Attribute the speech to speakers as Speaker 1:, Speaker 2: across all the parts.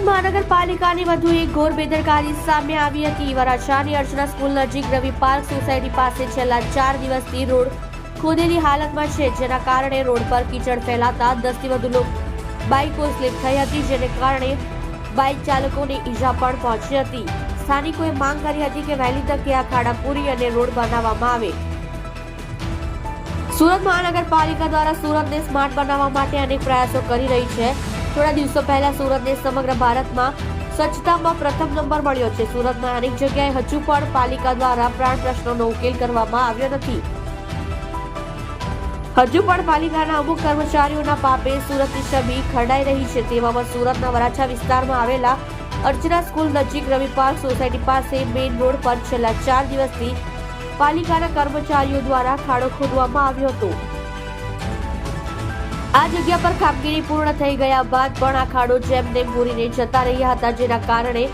Speaker 1: મહાનગરપાલિકાની વધુ એક ઘોર બેદરકારી સામે આવી હતી। વરાછાની અર્ચના સ્કૂલ નજીક રવિ પાર્ક સોસાયટી પાસે છેલ્લા 4 દિવસથી રોડ ખોદેલી હાલતમાં છે, જેના કારણે રોડ પર કીચડ ફેલાતા 10 થી વધુ બાઇકો સ્લીપ થઈ હતી, જેને કારણે બાઇક ચાલકોને ઈજા પણ પહોંચી હતી। સ્થાનિકોએ માંગ કરી હતી કે વહેલી તકે આ ખાડા પૂરી અને રોડ બનાવવામાં આવે। સુરત મહાનગરપાલિકા દ્વારા સુરતને સ્માર્ટ બનાવવા માટે અનેક પ્રયાસો કરી રહી છે। થોડા દિવસો પહેલા સુરતને સમગ્ર ભારતમાં સ્વચ્છતામાં પ્રથમ નંબર મળ્યો છે। સુરતમાં અનેક જગ્યાએ હજુ પણ પાલિકા દ્વારા પ્રાણ પ્રશ્નોનો ઉકેલ કરવામાં આવ્યો નથી। હજુ પણ પાલિકાના અમુક કર્મચારીઓના પાપે સુરતની છબી ખરડાઈ રહી છે। તેવામાં સુરતના વરાછા વિસ્તારમાં આવેલા અર્ચના સ્કૂલ નજીક રવિ પાર્ક સોસાયટી પાસે મેઇન રોડ પર છેલ્લા 4 દિવસથી પાલિકાના કર્મચારીઓ દ્વારા ખાડો ખોદવામાં આવ્યો હતો। આ જગ્યા પર કામગીરી પૂર્ણ થઈ ગયા બાદ પણ આ ખાડો જેમને પૂરીને જતા રહ્યા હતા, જેના કારણે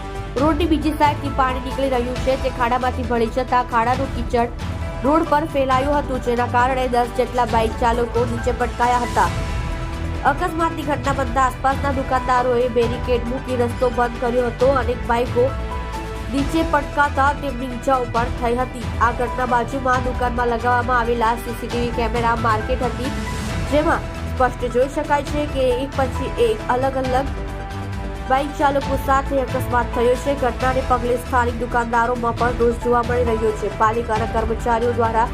Speaker 1: રોડની બીજી સાઈડથી પાણી નીકળી રહ્યું છે। તે ખાડામાંથી ભળી જતા ખાડાનું કીચડ રોડ પર ફેલાયું હતું, જેના કારણે 10 જેટલા બાઇક ચાલકો નીચે પટકાયા હતા। અકસ્માતની ઘટના બનતા આસપાસના દુકાનદારોએ બેરિકેડ મૂકી રસ્તો બંધ કર્યો હતો। અનેક બાઇકો નીચે પટકાતા તેમની ઈજાઓ પણ થઈ હતી। આ ઘટના બાજુમાં દુકાનમાં લગાવવામાં આવેલા સીસીટીવી કેમેરા માર્કેટ હતી, જેમાં સ્પષ્ટ જોઈ શકાય છે કે એક પછી એક અલગ બાઇક ચાલકો સાથે અકસ્માત થયો છે। ઘટનાને પગલે સ્થાનિક દુકાનદારોમાં પણ રોષ જોવા મળી રહ્યો છે। પાલિકાના કર્મચારીઓ દ્વારા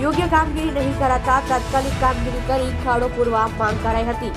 Speaker 1: યોગ્ય કામગીરી નહીં કરાતા તાત્કાલિક કામગીરી કરી ખાડો પૂરવા માંગ કરાઈ હતી।